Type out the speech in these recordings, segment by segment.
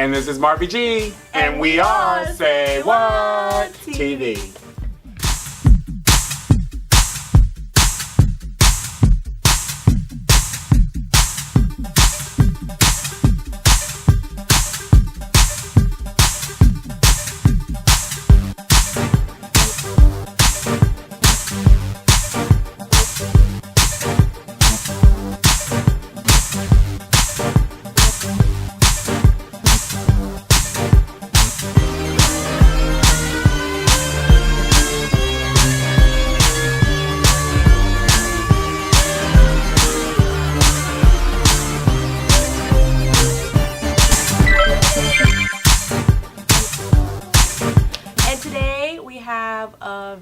And this is Marvy G. And we are Say What TV.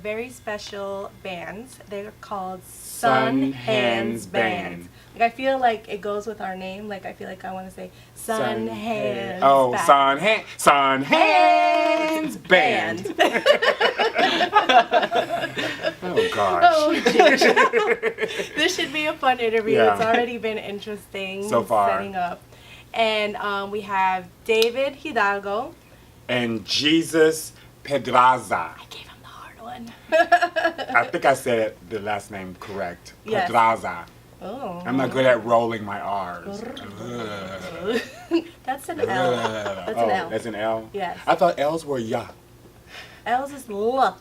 Very special bands. They're called SunHands Band. Like, I feel like it goes with our name. Like, I feel like I want to say SunHands. Oh, Band. SunHands Band. Oh gosh. Oh, geez. This should be a fun interview. Yeah. It's already been interesting so far. Setting up. And we have David Hidalgo. And Jesus Pedraza. I gave him the hard one. I think I said the last name correct. Yes. Pedraza. Oh. I'm not good at rolling my R's. That's an L. That's an L. That's an L? Yes. I thought L's were ya. L's is L.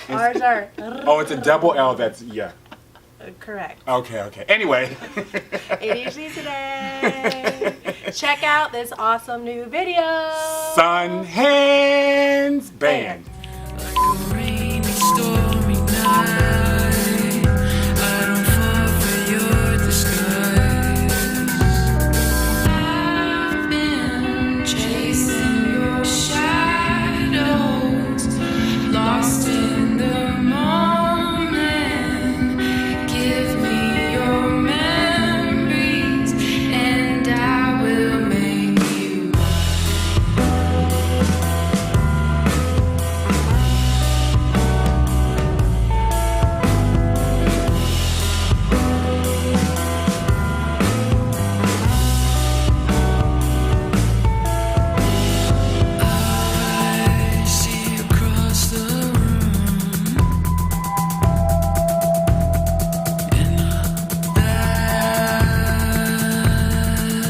R's are. Oh, it's a double L that's ya. Correct. Okay. Anyway. ADHD today. Check out this awesome new video. SunHands Band. Like a rainy, stormy night, I don't fall for your disguise. I've been chasing your shadows, lost in the moment. Give me your memories, and I will make you mine. I see across the room in a bad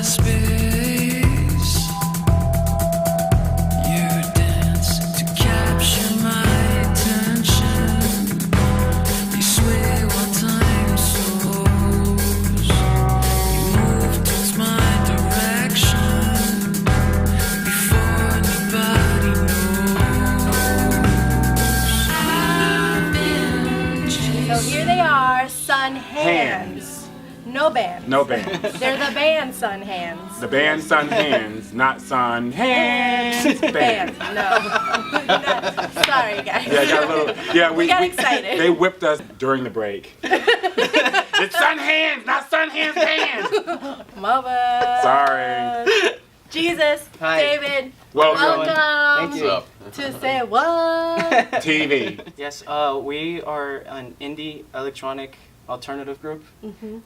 space. You dance to capture my attention. You sway while time slows. You move towards my direction before anybody knows. I've been chasing. So here they are, SunHands. No band. No band. They're the band SunHands. The band SunHands, not SunHands Band. No. Sorry, guys. Yeah, got a little, yeah, We got excited. They whipped us during the break. It's SunHands, not SunHands Band. Mother. Sorry. Jesus. Hi. David. Welcome. Thank you. To Say What. TV. Yes, we are an indie electronic alternative group.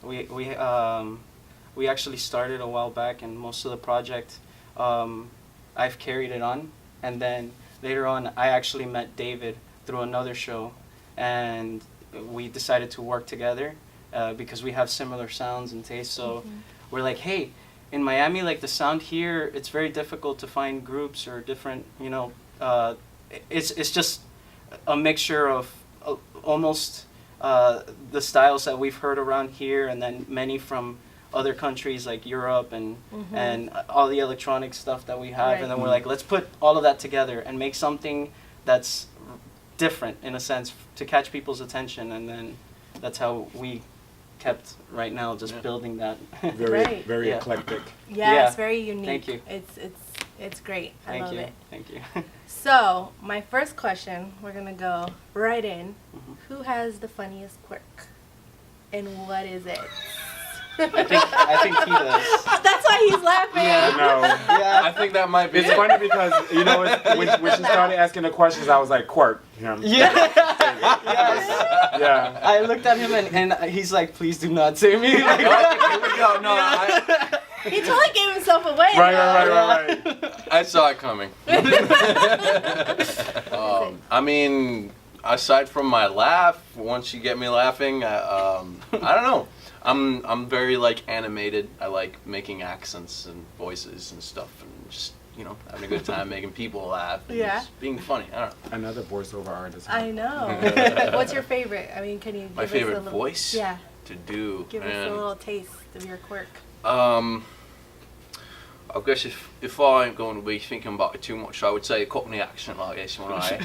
We actually started a while back, and most of the project I've carried it on. And then later on, I actually met David through another show, and we decided to work together because we have similar sounds and tastes. So we're like, hey, in Miami, like the sound here, it's very difficult to find groups or different, it's just a mixture of almost the styles that we've heard around here, and then many from other countries like Europe and all the electronic stuff that we have. Right. And then we're like, let's put all of that together and make something that's different in a sense to catch people's attention. And then that's how we kept right now just building that. Very Yeah. eclectic. Yeah, Yeah. it's very unique. Thank you. It's great. I Thank love you. it. Thank you. So, my first question, we're going to go right in. Who has the funniest quirk? And what is it? I think he does. That's why he's laughing. I know. Yeah, I think that might be It's it. funny because, when she started asking the questions, I was like, quirk. Him. Yeah. Yes. Yeah. I looked at him and he's like, please do not say me. Like, Here we go. No, He totally gave himself away. Right. I saw it coming. I mean, aside from my laugh, once you get me laughing, I don't know. I'm very like animated. I like making accents and voices and stuff, and just having a good time making people laugh. And just being funny. I don't know. Another voiceover artist. I know. What's your favorite? I mean, can you give My us favorite a little, voice? Yeah. To do. Give us a little taste of your quirk. I guess if I ain't going to be thinking about it too much, I would say a Cockney accent like this one, I.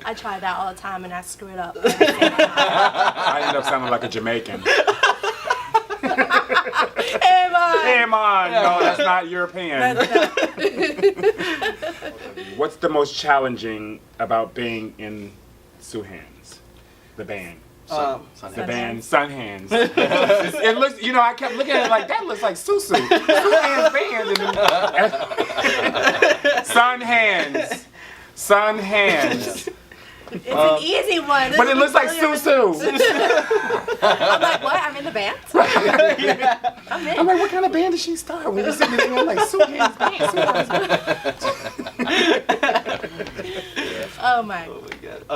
I try that all the time and I screw it up. I end up sounding like a Jamaican. Hey, man. Hey, man. No, that's not European. What's the most challenging about being in SunHands, the band? The band SunHands. It looks, I kept looking at it like that looks like Susu. SunHands band. SunHands. It's an easy one. But it looks like Susu. I'm like, what? I'm in the band? I'm in. I'm like, what kind of band did she start? When you sitting there, I'm like, SunHands band. Oh my. Oh my god.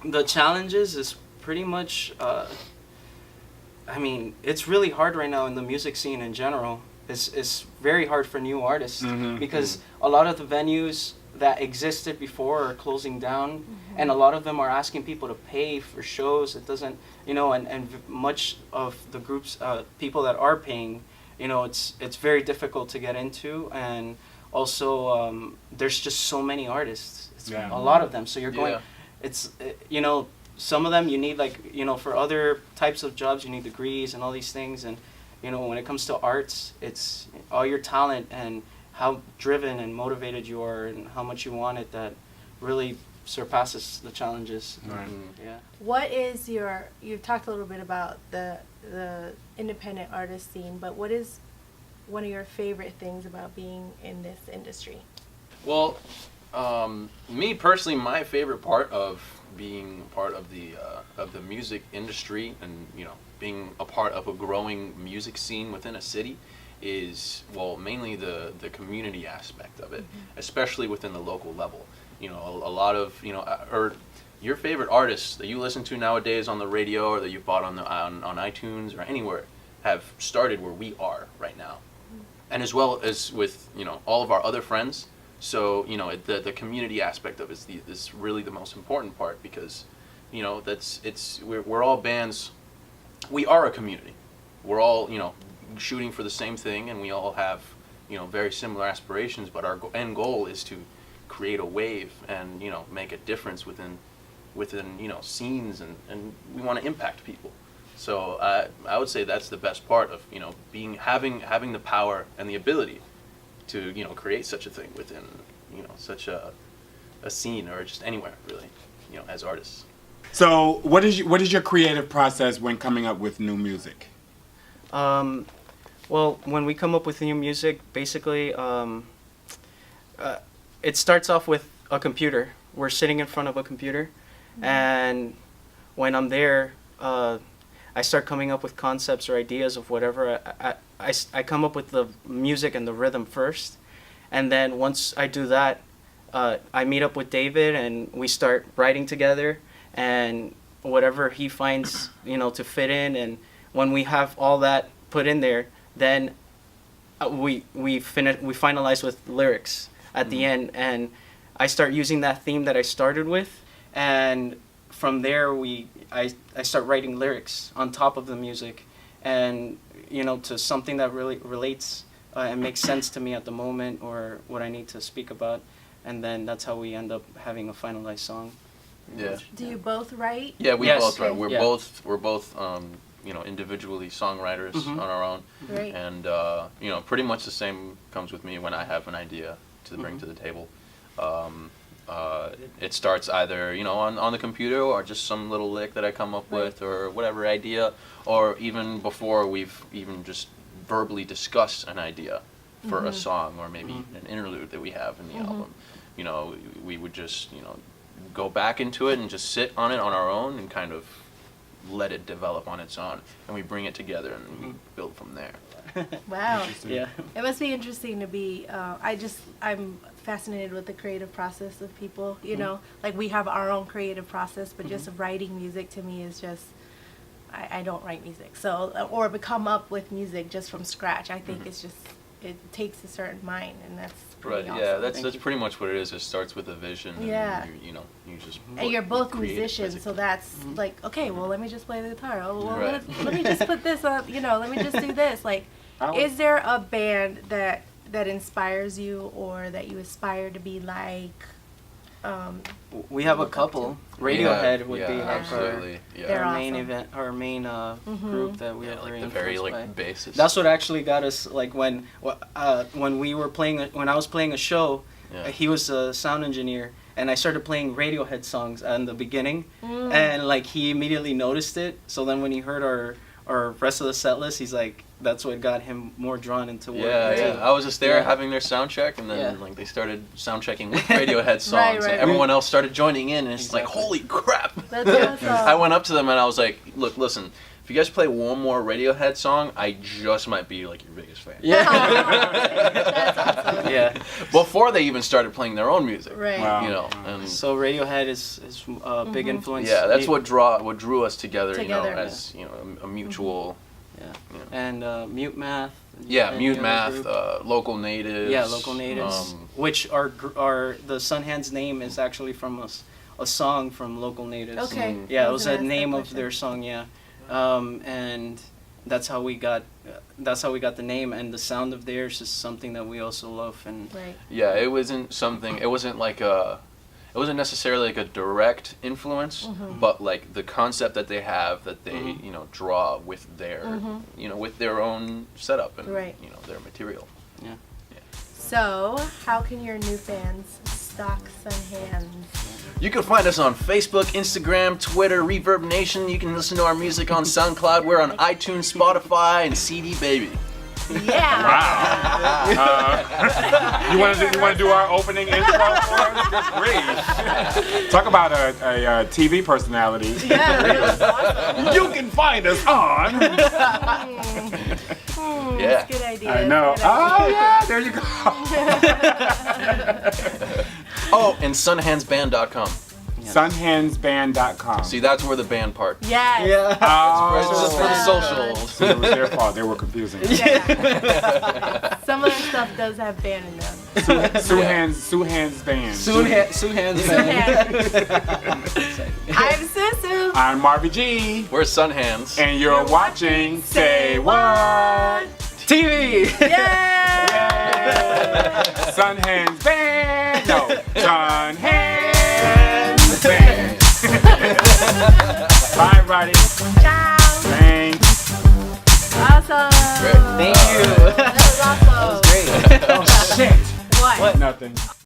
The challenges is pretty much, I mean, it's really hard right now in the music scene in general. It's very hard for new artists because a lot of the venues that existed before are closing down, and a lot of them are asking people to pay for shows. It doesn't, and much of the groups, people that are paying, it's very difficult to get into, and also there's just so many artists. It's a lot of them, so you're going. It's some of them you need for other types of jobs you need degrees and all these things, and when it comes to arts, it's all your talent and how driven and motivated you are and how much you want it that really surpasses the challenges. Right. Yeah. What is you talked a little bit about the independent artist scene, but what is one of your favorite things about being in this industry? Well, me personally, my favorite part of being part of the music industry and being a part of a growing music scene within a city is mainly the community aspect of it, especially within the local level. A lot of or your favorite artists that you listen to nowadays on the radio or that you bought on iTunes or anywhere have started where we are right now, and as well as with all of our other friends. So the community aspect of it is really the most important part, because we're all bands. We are a community. We're all shooting for the same thing, and we all have very similar aspirations. But our end goal is to create a wave and make a difference within scenes, and we want to impact people. So I would say that's the best part of having the power and the ability to create such a thing within such a scene, or just anywhere really, as artists. So what is your creative process when coming up with new music? Well, when we come up with new music, basically it starts off with a computer. We're sitting in front of a computer, and when I'm there, I start coming up with concepts or ideas of whatever. I come up with the music and the rhythm first, and then once I do that, I meet up with David and we start writing together, and whatever he finds to fit in, and when we have all that put in there, then we finalize with lyrics at the end, and I start using that theme that I started with, and from there I start writing lyrics on top of the music, and to something that really relates and makes sense to me at the moment, or what I need to speak about, and then that's how we end up having a finalized song. Yeah. Do you both write? Yeah, we Yes. both write. We're Yeah. both individually songwriters on our own, Right. and pretty much the same comes with me when I have an idea to bring to the table. It starts either on the computer, or just some little lick that I come up with, or whatever idea, or even before we've even just verbally discussed an idea for a song, or maybe an interlude that we have in the album. We would just go back into it and just sit on it on our own and kind of let it develop on its own, and we bring it together and we build from there. Wow. Yeah. It must be interesting to be. I'm fascinated with the creative process of people. You know, like we have our own creative process, but just writing music to me is just. I don't write music, so or come up with music just from scratch. I think it's just it takes a certain mind, and that's pretty awesome. Yeah, that's pretty much what it is. It starts with a vision. Yeah. And you just. And you're both create it musicians, so physically. that's like, okay, well, let me just play the guitar. Oh, well, Right. let me just put this up, let me just do this. Like, is there a band that inspires you or that you aspire to be like? We have a Look up couple. Radiohead would be absolutely. They're our main awesome. event, our main group that we are Like very the very influenced by. basis. That's what actually got us like when we were playing when I was playing a show, Yeah. he was a sound engineer, and I started playing Radiohead songs in the beginning, and like he immediately noticed it. So then when he heard our rest of the set list, he's like, that's what got him more drawn into work. Yeah. I was just there Yeah. having their sound check, and then Yeah. like they started sound checking with Radiohead songs, right. and everyone else started joining in, and it's like, Exactly. holy crap! That's awesome. I went up to them and I was like, look, listen, if you guys play one more Radiohead song, I just might be like your biggest fan. Yeah. That's awesome. Yeah. Before they even started playing their own music. Right. Wow. And So Radiohead is a big influence. yeah, that's what drew us together, Together. as a mutual. And Mute Math. Yeah, and Mute the Math, other group. Local Natives. Yeah, Local Natives. Which are the SunHands name is actually from a song from Local Natives. Okay. Yeah, I it was was gonna the ask that name of question. their song. Yeah, and that's how we got the name, and the sound of theirs is something that we also love. And Right. Yeah, it wasn't necessarily like a direct influence, but like the concept that they have that they draw with their with their own setup and Right. their material. So, how can your new fans stalk SunHands? You can find us on Facebook, Instagram, Twitter, Reverb Nation. You can listen to our music on SoundCloud. We're on iTunes, Spotify, and CD Baby. Yeah. Wow. You want to do our opening intro for us? Good grief. Talk about a TV personality. Yeah, that was awesome. You can find us on. Yeah. That's a good idea. I know. That's a good Oh idea. yeah, there you go. Oh, and sunhandsband.com. SunHandsBand.com. See, that's where the band part. Yes. yeah. Oh, It's just for the Wow. socials. See, it was their fault. They were confusing. Yeah. Some of their stuff does have band in them. SunHands Band. SunHands band. I'm Susu. I'm Marvy G. We're SunHands. And you're watching Say What? TV. Yeah. SunHands Band. No, SunHands Band. Bye, everybody. Ciao. Thanks. Awesome. Great. Thank you. That was awesome. Great. Oh, shit. What? Nothing.